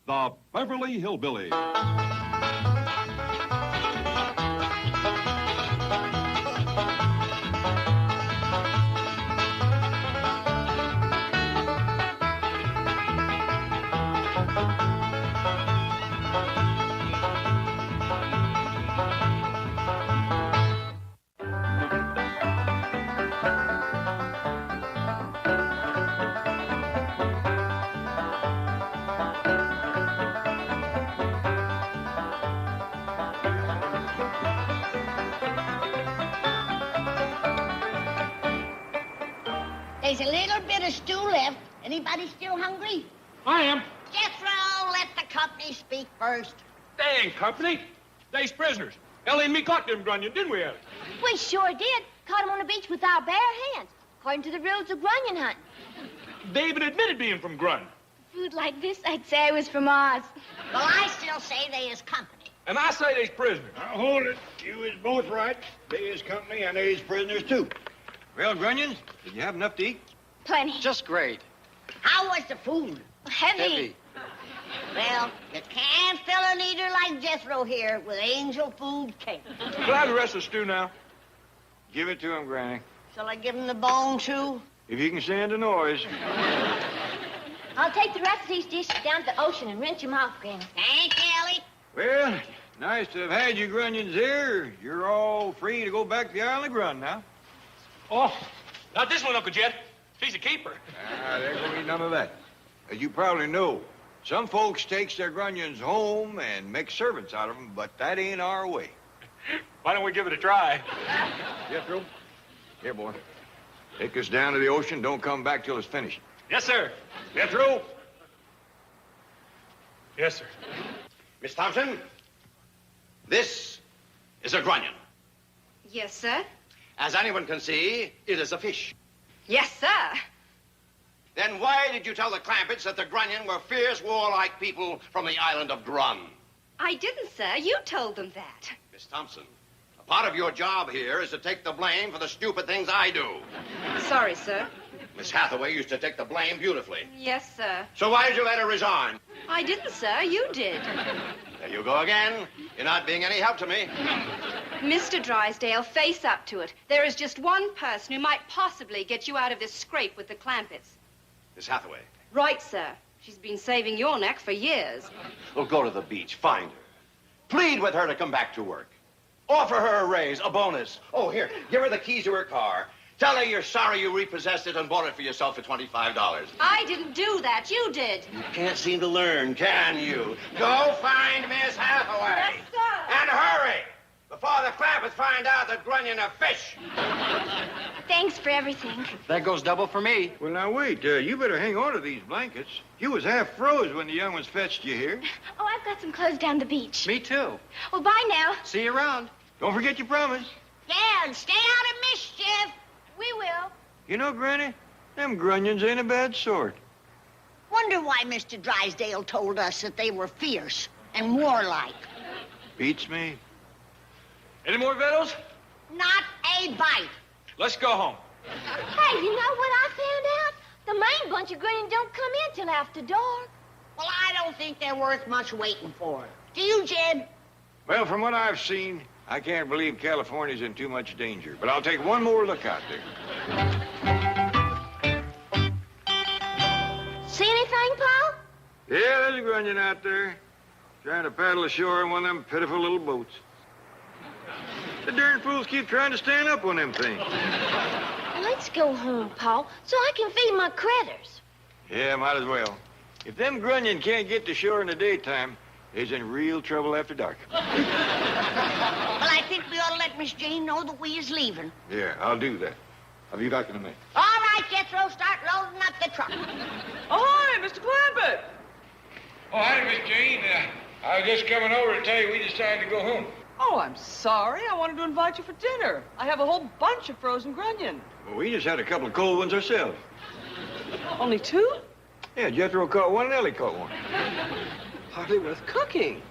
the Beverly Hillbillies. There's a little bit of stew left. Anybody still hungry? I am. Jethro, let the company speak first. They ain't company. They's prisoners. Ellie and me caught them Grunion, didn't we, Ellie? We sure did. Caught him on the beach with our bare hands, according to the rules of Grunion hunting. They even admitted being from Grun. Food like this, I'd say was from Oz. Well, I still say they is company. And I say they's prisoners. Now, hold it. You is both right. They is company and they is prisoners, too. Well, Grunions, did you have enough to eat? Plenty. Just great. How was the food? Heavy. Well, you can't fill an eater like Jethro here with angel food cake. Can I have the rest of the stew now? Give it to him, Granny. Shall I give him the bone, too? If you can stand the noise. I'll take the rest of these dishes down to the ocean and rinse them off, Granny. Thank you, Ellie. Well, nice to have had you Grunions here. You're all free to go back to the Island of Grun now. Oh, not this one, Uncle Jed. She's a keeper. There's gonna be none of that. As you probably know, some folks takes their Grunions home and make servants out of them, but that ain't our way. Why don't we give it a try? Jethro, here, boy. Take this down to the ocean. Don't come back till it's finished. Yes, sir. Jethro? Yes, sir. Miss Thompson, this is a Grunion. Yes, sir. As anyone can see, it is a fish. Yes, sir. Then why did you tell the Clampetts that the Grunion were fierce, warlike people from the island of Grun? I didn't, sir. You told them that. Miss Thompson, a part of your job here is to take the blame for the stupid things I do. Sorry, sir. Miss Hathaway used to take the blame beautifully. Yes, sir. So why did you let her resign? I didn't, sir. You did. There you go again. You're not being any help to me. Mr. Drysdale, face up to it. There is just one person who might possibly get you out of this scrape with the Clampetts. Miss Hathaway. Right, sir. She's been saving your neck for years. Well, go to the beach, find her. Plead with her to come back to work. Offer her a raise, a bonus. Oh, here, give her the keys to her car. Tell her you're sorry you repossessed it and bought it for yourself for $25. I didn't do that. You did. You can't seem to learn, can you? Go find Miss Hathaway. Yes, sir. And hurry, before the Clampetts find out that Grunion are fish. Thanks for everything. That goes double for me. Well, now, wait. You better hang on to these blankets. You was half froze when the young ones fetched you here. Oh, I've got some clothes down the beach. Me too. Well, bye now. See you around. Don't forget your promise. Yeah, and stay out of mischief. We will. You know, Granny, them Grunions ain't a bad sort. Wonder why Mr. Drysdale told us that they were fierce and warlike. Beats me. Any more victuals? Not a bite. Let's go home. Hey, you know what I found out? The main bunch of Grunion don't come in till after dark. Well, I don't think they're worth much waiting for. Do you, Jed? Well, from what I've seen, I can't believe California's in too much danger. But I'll take one more look out there. See anything, Paul? Yeah, there's a Grunion out there, trying to paddle ashore in one of them pitiful little boats. The darn fools keep trying to stand up on them things. Let's go home, Paul, so I can feed my critters. Yeah, might as well. If them Grunion can't get to shore in the daytime, they's in real trouble after dark. Well, I think we ought to let Miss Jane know that we is leaving. Yeah, I'll do that. I'll be back in a minute. All right, Jethro, start loading up the truck. Oh, hi, Mr. Clampett. Oh, hi, Miss Jane. I was just coming over to tell you we decided to go home. Oh, I'm sorry. I wanted to invite you for dinner. I have a whole bunch of frozen Grunion. Well, we just had a couple of cold ones ourselves. Only two? Yeah, Jethro caught one and Ellie caught one. Hardly worth cooking.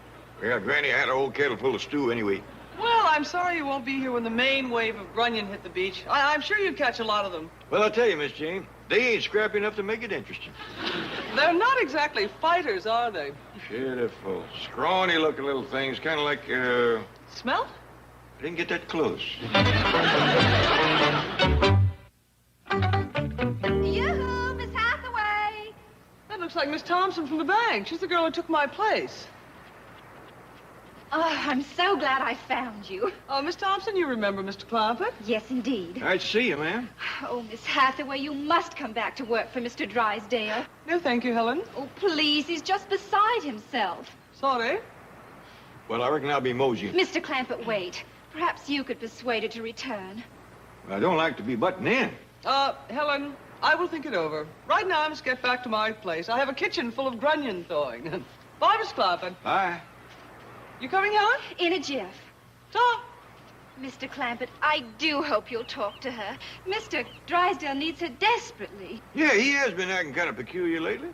Well, Granny had a whole kettle full of stew anyway. Well, I'm sorry you won't be here when the main wave of Grunion hit the beach. I'm sure you'd catch a lot of them. Well, I'll tell you, Miss Jane, they ain't scrappy enough to make it interesting. They're not exactly fighters, are they? Pitiful, scrawny-looking little things, kind of like, Smell? I didn't get that close. Yoo-hoo, Miss Hathaway. That looks like Miss Thompson from the bank. She's the girl who took my place. Oh, I'm so glad I found you. Oh, Miss Thompson, you remember Mr. Clampett? Yes, indeed. I'd see you, ma'am. Oh, Miss Hathaway, you must come back to work for Mr. Drysdale. No, thank you, Helen. Oh, please, he's just beside himself. Sorry. Well, I reckon I'll be moseying. Mr. Clampett, wait. Perhaps you could persuade her to return. I don't like to be butting in. Helen, I will think it over. Right now, I must get back to my place. I have a kitchen full of Grunion thawing. Bye, Miss Clampett. Bye. You coming, Helen? In a jiff. Talk. Mr. Clampett, I do hope you'll talk to her. Mr. Drysdale needs her desperately. Yeah, he has been acting kind of peculiar lately.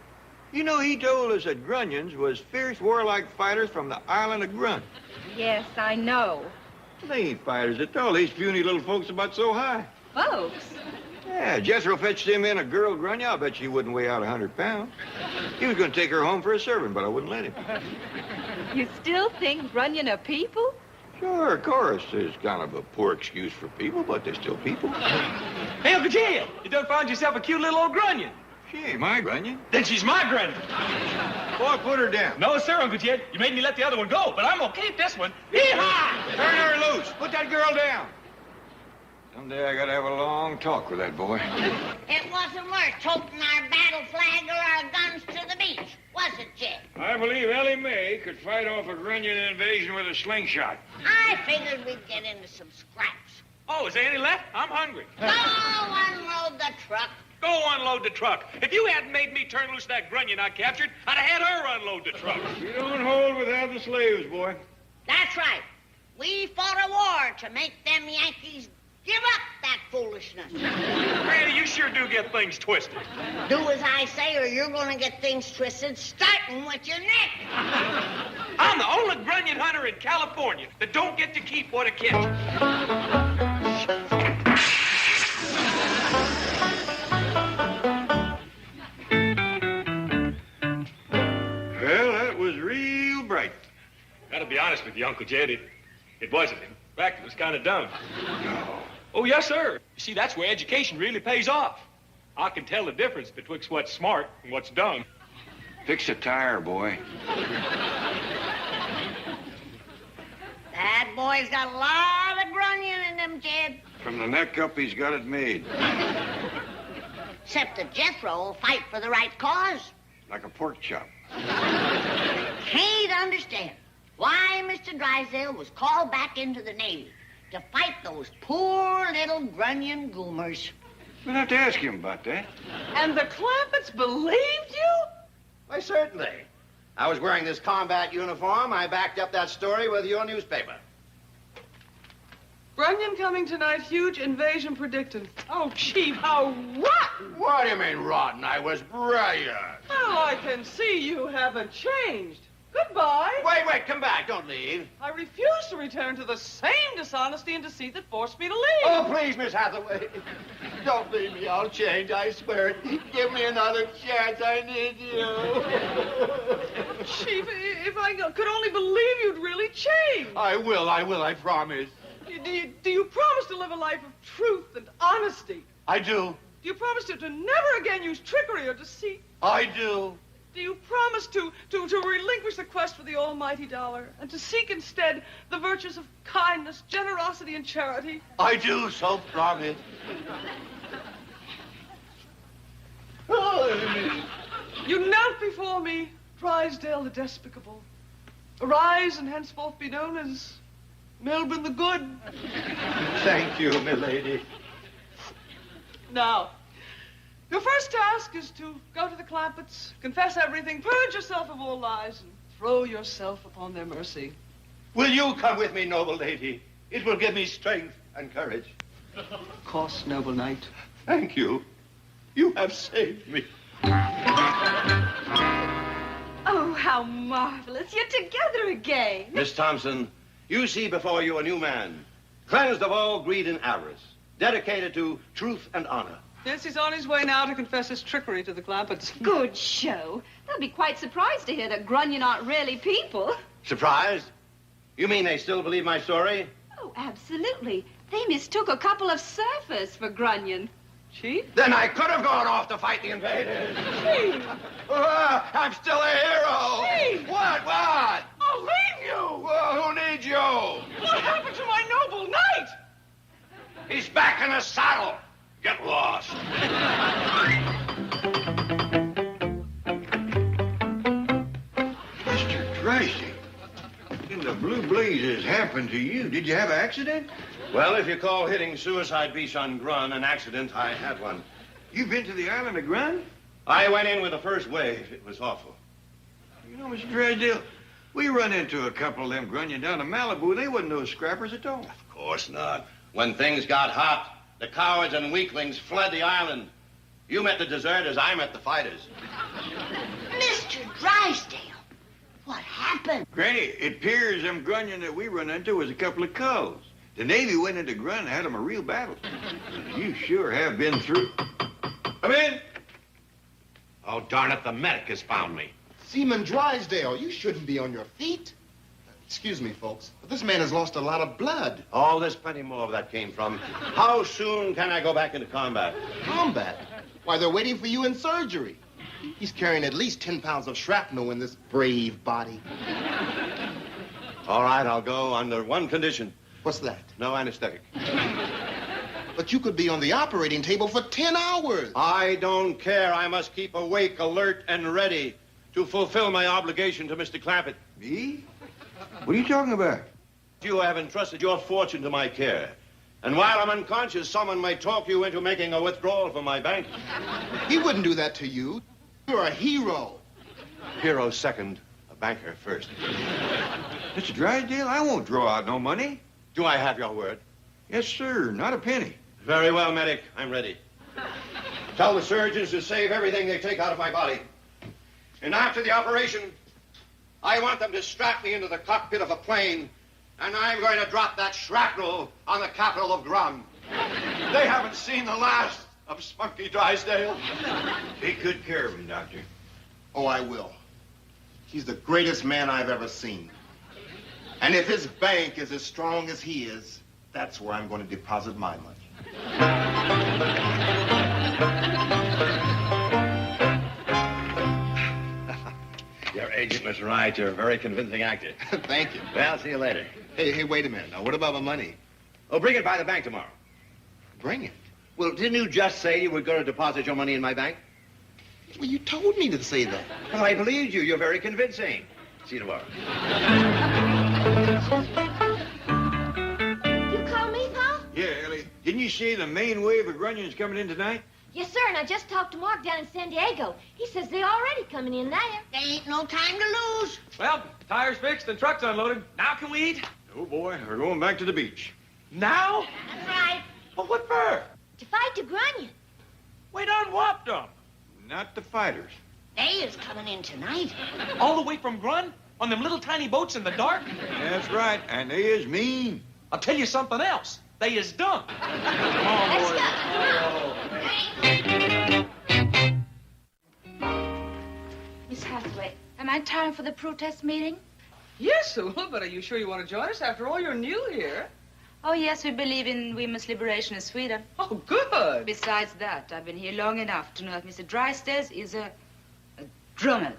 You know, he told us that Grunions was fierce, warlike fighters from the island of Grun. Yes, I know. They ain't fighters at all. These puny little folks about so high. Folks? Yeah, Jethro fetched him in a girl Grunya. I'll bet she wouldn't weigh out 100 pounds. He was going to take her home for a servant, but I wouldn't let him. You still think Grunion are people? Sure, of course. There's kind of a poor excuse for people, but they're still people. Hey, Uncle Jed, you done found yourself a cute little old Grunion. She ain't my Grunion. Then she's my Grunion. Boy, put her down. No, sir, Uncle Jed. You made me let the other one go, but I'm gonna keep this one. Hee-haw! Turn her loose. Put that girl down. Someday I gotta have a long talk with that boy. It wasn't worth toting our battle flag or our guns to the beach, was it, Jed? I believe Ellie Mae could fight off a Grunion invasion with a slingshot. I figured we'd get into some scraps. Oh, is there any left? I'm hungry. Go unload the truck. Go unload the truck. If you hadn't made me turn loose that Grunion I captured, I'd have had her unload the truck. You don't hold without the slaves, boy. That's right. We fought a war to make them Yankees give up that foolishness. Granny, you sure do get things twisted. Do as I say or you're going to get things twisted, starting with your neck. I'm the only Grunion hunter in California that don't get to keep what I catch. Well, that was real bright. Gotta be honest with you, Uncle Jed, it wasn't. In fact, it was kind of dumb. Oh, yes, sir. You see, that's where education really pays off. I can tell the difference betwixt what's smart and what's dumb. Fix a tire, boy. That boy's got a lot of Grunion in him, Jed. From the neck up, he's got it made. Except that Jethro will fight for the right cause. Like a pork chop. Can't understand why Mr. Drysdale was called back into the Navy to fight those poor little Grunion goomers. We'll have to ask him about that. And the Clampetts believed you? Why, certainly. I was wearing this combat uniform. I backed up that story with your newspaper. Grunion coming tonight, huge invasion predicted. Oh, Chief, how rotten! What do you mean, rotten? I was brilliant. Well, I can see you haven't changed. Goodbye. Wait, come back. Don't leave. I refuse to return to the same dishonesty and deceit that forced me to leave. Oh, please, Miss Hathaway. Don't leave me. I'll change, I swear it. Give me another chance. I need you. Chief, if I could only believe you'd really change. I will, I promise. Do you promise to live a life of truth and honesty? I do. Do you promise to never again use trickery or deceit? I do. Do you promise to relinquish the quest for the almighty dollar and to seek instead the virtues of kindness, generosity, and charity? I do so promise. You knelt before me, Drysdale the despicable. Arise and henceforth be known as Melbourne the Good. Thank you, milady. Now, your first task is to go to the Clampetts, confess everything, purge yourself of all lies, and throw yourself upon their mercy. Will you come with me, noble lady? It will give me strength and courage. Of course, noble knight. Thank you. You have saved me. Oh, how marvelous. You're together again. Miss Thompson, you see before you a new man, cleansed of all greed and avarice, dedicated to truth and honor. Yes, he's on his way now to confess his trickery to the Clampetts. Good show. They'll be quite surprised to hear that Grunion aren't really people. Surprised? You mean they still believe my story? Oh, absolutely. They mistook a couple of surfers for Grunion. Chief? Then I could have gone off to fight the invaders. Chief! I'm still a hero. Chief! What? I'll leave you! Who needs you? What happened to my noble knight? He's back in the saddle. Get lost. Mr. Drysdale, in the blue blazes happened to you? Did you have an accident? Well, if you call hitting Suicide Beach on Grun an accident, I had one. You been to the island of Grun? I went in with the first wave. It was awful. You know, Mr. Drysdale, we run into a couple of them Grunion down in Malibu. They wasn't no scrappers at all. Of course not. When things got hot, the cowards and weaklings fled the island. You met the deserters, I met the fighters. Mr. Drysdale, what happened? Granny, it appears them Grunion that we run into was a couple of culls. The Navy went into Grun and had them a real battle. You sure have been through. Come in. Oh, darn it, the medic has found me. Seaman Drysdale, you shouldn't be on your feet. Excuse me, folks, but this man has lost a lot of blood. Oh, there's plenty more of that came from. How soon can I go back into combat? Combat? Why, they're waiting for you in surgery. He's carrying at least 10 pounds of shrapnel in this brave body. All right, I'll go under one condition. What's that? No anesthetic. But you could be on the operating table for 10 hours. I don't care. I must keep awake, alert, and ready to fulfill my obligation to Mr. Clampett. Me? What are you talking about? You have entrusted your fortune to my care. And while I'm unconscious, someone might talk you into making a withdrawal from my bank. He wouldn't do that to you. You're a hero. Hero second, a banker first. Mr. Drysdale, I won't draw out no money. Do I have your word? Yes, sir. Not a penny. Very well, medic. I'm ready. Tell the surgeons to save everything they take out of my body. And after the operation, I want them to strap me into the cockpit of a plane, and I'm going to drop that shrapnel on the capital of Grun. They haven't seen the last of Spunky Drysdale. Take good care of him, Doctor. Oh, I will. He's the greatest man I've ever seen. And if his bank is as strong as he is, that's where I'm going to deposit my money. Your agent was right. You're a very convincing actor. Thank you. Well, see you later. Hey, wait a minute. Now, what about my money? Oh, bring it by the bank tomorrow. Bring it. Well, didn't you just say you were going to deposit your money in my bank? Well, you told me to say that. Well, I believed you. You're very convincing. See you tomorrow. You call me, Pa? Yeah, Ellie. Didn't you say the main wave of Grunion's coming in tonight? Yes, sir, and I just talked to Mark down in San Diego. He says they're already coming in there. There ain't no time to lose. Well, tires fixed and trucks unloaded. Now can we eat? Oh, boy. We're going back to the beach. Now? That's right. Well, what for? To fight the Grunion. We done whopped them. Not the fighters. They is coming in tonight. All the way from Grun? On them little tiny boats in the dark? That's right. And they is mean. I'll tell you something else. They is dumb. Come on, boys. Miss Hathaway, am I in time for the protest meeting? Yes, well, but are you sure you want to join us? After all, you're new here. Oh, yes, we believe in women's liberation in Sweden. Oh, good. Besides that, I've been here long enough to know that Mr. Drysdale is a drummer.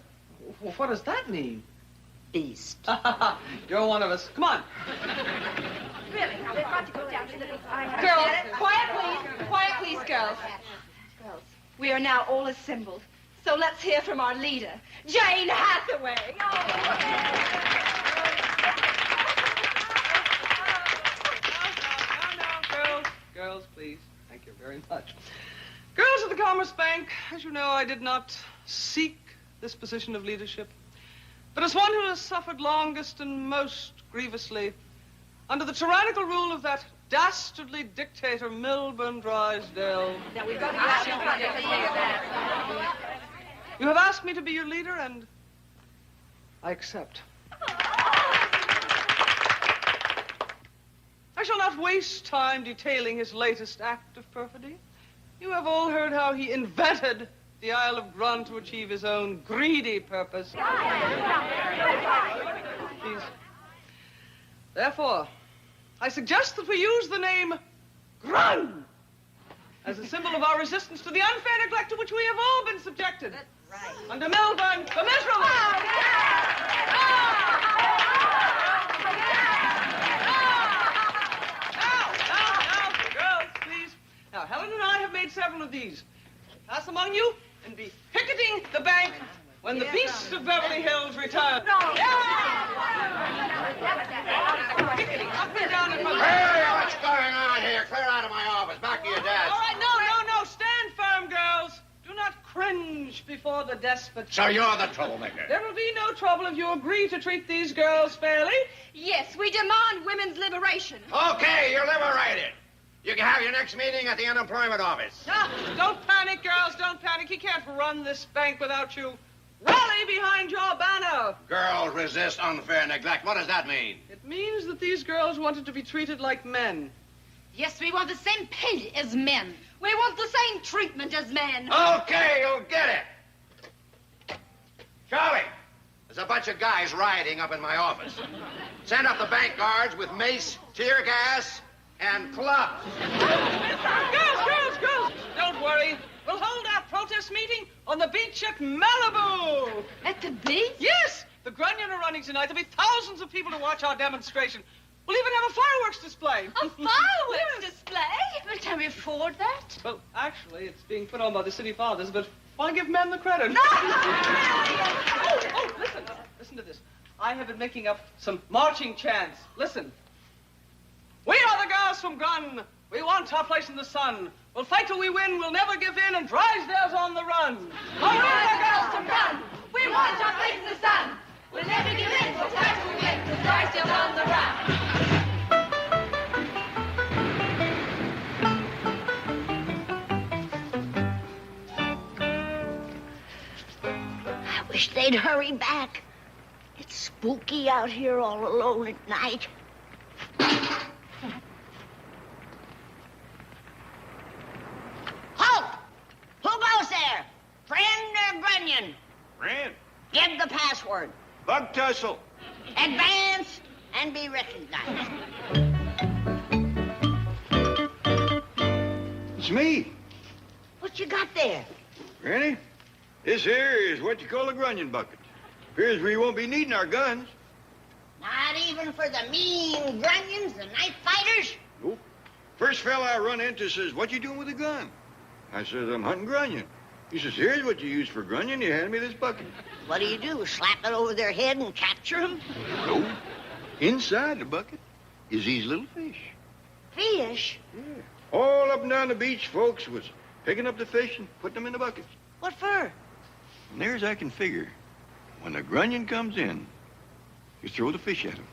Well, what does that mean? Beast. You're one of us. Come on. Really, now we've got to go down to the... Girls, quiet, please. Quiet, please, girls. Girls, we are now all assembled. So let's hear from our leader, Jane Hathaway. Girls, please. Thank you very much. Girls of the Commerce Bank, as you know, I did not seek this position of leadership. But as one who has suffered longest and most grievously under the tyrannical rule of that dastardly dictator, Milburn Drysdale. Now we've got to get You have asked me to be your leader, and I accept. I shall not waste time detailing his latest act of perfidy. You have all heard how he invented the Isle of Grun to achieve his own greedy purpose. Please. Therefore, I suggest that we use the name Grun as a symbol of our resistance to the unfair neglect to which we have all been subjected. That's right. Under Melbourne, the miserable. Now, girls, please. Now, Helen and I have made several of these. Pass among you and be picketing the bank when the beasts of Beverly Hills return. Picketing up and down in my... Hey, what's going on here? Clear out of my office. Back to your desk. All right, no. Stand firm, girls. Do not cringe before the despot. So you're the troublemaker. There will be no trouble if you agree to treat these girls fairly. Yes, we demand women's liberation. Okay, you're liberated. You can have your next meeting at the unemployment office. No, don't panic, girls. Don't panic. He can't run this bank without you. Rally behind your banner. Girls resist unfair neglect. What does that mean? It means that these girls wanted to be treated like men. Yes, we want the same pay as men. We want the same treatment as men. Okay, you'll get it. Charlie, there's a bunch of guys rioting up in my office. Send up the bank guards with mace, tear gas, and clubs. Girls. Don't worry. We'll hold our protest meeting on the beach at Malibu. At the beach? Yes. The Grunion are running tonight. There'll be thousands of people to watch our demonstration. We'll even have a fireworks display. A fireworks display? Well, can we afford that? Well, actually, it's being put on by the city fathers, but why give men the credit? No! Listen to this. I have been making up some marching chants. Listen. We are the girls from Grun. We want our place in the sun. We'll fight till we win. We'll never give in, and Drysdale's on the run. We are the girls from Grun. We want our place in the sun. We'll never give in. We'll fight till we win, and Drysdale's on the run. I wish they'd hurry back. It's spooky out here all alone at night. Halt! Who goes there? Friend or Grunion? Friend. Give the password. Bug tussle. Advance and be recognized. It's me. What you got there? Granny, this here is what you call a grunion bucket. Appears we won't be needing our guns. Not even for the mean Grunions, the night fighters? Nope. First fella I run into says, "What you doing with a gun?" I says, "I'm hunting grunion." He says, "Here's what you use for grunion." He handed me this bucket. What do? Slap it over their head and capture them? No. Inside the bucket is these little fish. Fish? Yeah. All up and down the beach, folks was picking up the fish and putting them in the buckets. What for? And there's I can figure. When the grunion comes in, you throw the fish at him.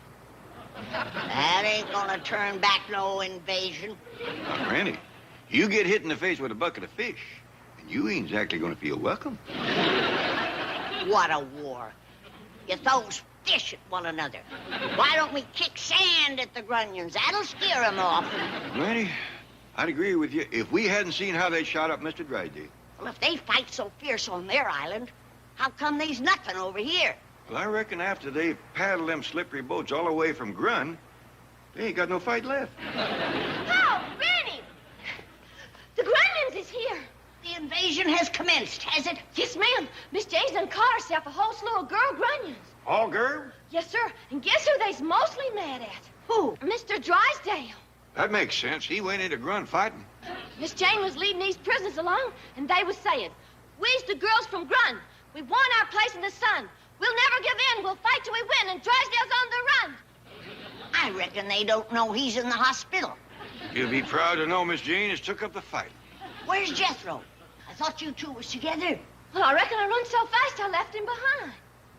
That ain't gonna turn back no invasion. Now, Granny, you get hit in the face with a bucket of fish, and you ain't exactly gonna feel welcome. What a war. You throw fish at one another. Why don't we kick sand at the Grunions? That'll scare them off. Granny, I'd agree with you if we hadn't seen how they shot up Mr. Drysdale. Well, if they fight so fierce on their island, how come there's nothing over here? Well, I reckon after they paddle them slippery boats all the way from Grun, they ain't got no fight left. Oh, Granny! The Grunions is here. The invasion has commenced, has it? Yes, ma'am. Miss Jane's done caught herself a whole slew of girl Grunions. All girls? Yes, sir. And guess who they's mostly mad at? Who? Mr. Drysdale. That makes sense. He went into Grun fighting. Miss Jane was leading these prisoners along, and they was saying, "We's the girls from Grun. We want our place in the sun. We'll never give in. We'll fight till we win, and Drysdale's on the run." I reckon they don't know he's in the hospital. You'll be proud to know Miss Jane has took up the fight. Where's Jethro? I thought you two was together. Well, I reckon I run so fast I left him behind.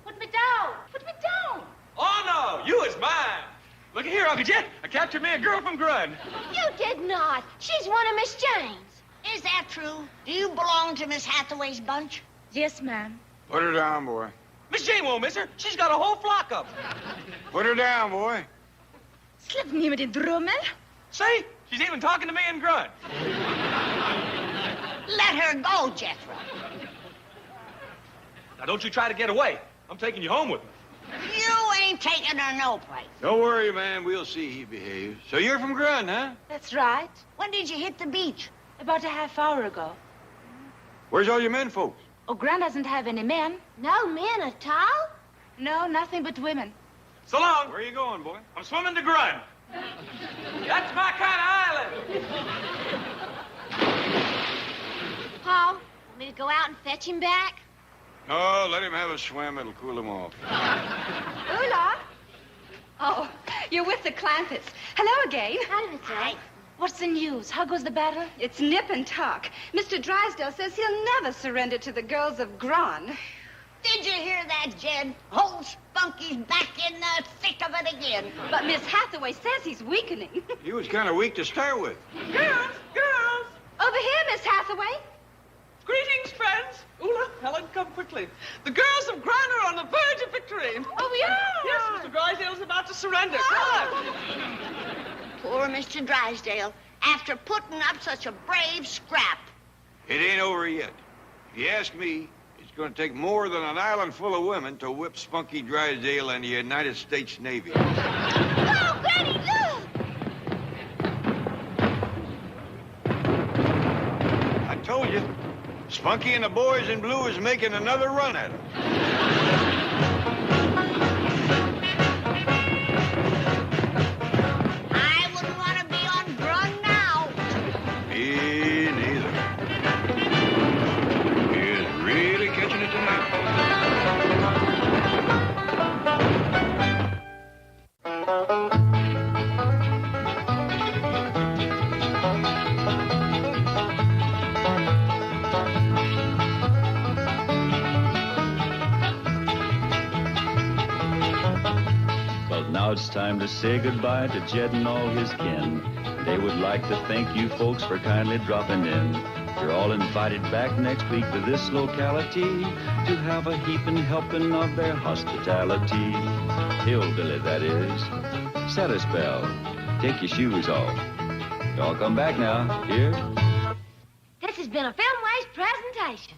Put me down. Put me down. Oh, no, you is mine. Look here, Uncle Jed. I captured me a girl from Grun. You did not. She's one of Miss Jane's. Is that true? Do you belong to Miss Hathaway's bunch? Yes, ma'am. Put her down, boy. Miss Jane won't miss her. She's got a whole flock of them. Put her down, boy. Släpp ner med din drummel. See? She's even talking to me in Grun. Let her go, Jethro. Now, don't you try to get away. I'm taking you home with me. You ain't taking her no place. Don't worry, man. We'll see he behaves. So you're from Grun, huh? That's right. When did you hit the beach? About a half hour ago. Where's all your men folks? Oh, Grun doesn't have any men. No men at all? No, nothing but women. So long. Where are you going, boy? I'm swimming to Grun. That's my kind of island. Paul, want me to go out and fetch him back? No, let him have a swim. It'll cool him off. Ula. Oh, you're with the Clampetts. Hello again. Hi. What's the news? How goes the battle? It's nip and tuck. Mr. Drysdale says he'll never surrender to the girls of Grun. Did you hear that, Jed? Old Spunky's back in the thick of it again. But Miss Hathaway says he's weakening. He was kind of weak to start with. Girls! Over here, Miss Hathaway. Greetings, friends. Ula, Helen, come quickly. The girls of Grun are on the verge of victory. Oh, yeah? Yes, Mr. Drysdale's about to surrender. Come on. Poor Mr. Drysdale, after putting up such a brave scrap. It ain't over yet. If you ask me, it's going to take more than an island full of women to whip Spunky Drysdale and the United States Navy. Oh, Granny, look! I told you, Spunky and the boys in blue is making another run at him. I wouldn't want to be on Grun now. Me neither. He is really catching it tonight. Now it's time to say goodbye to Jed and all his kin. They would like to thank you folks for kindly dropping in. You're all invited back next week to this locality to have a heaping helping of their hospitality. Hillbilly, that is. Set a spell. Take your shoes off. Y'all come back now. Here. This has been a Filmways presentation.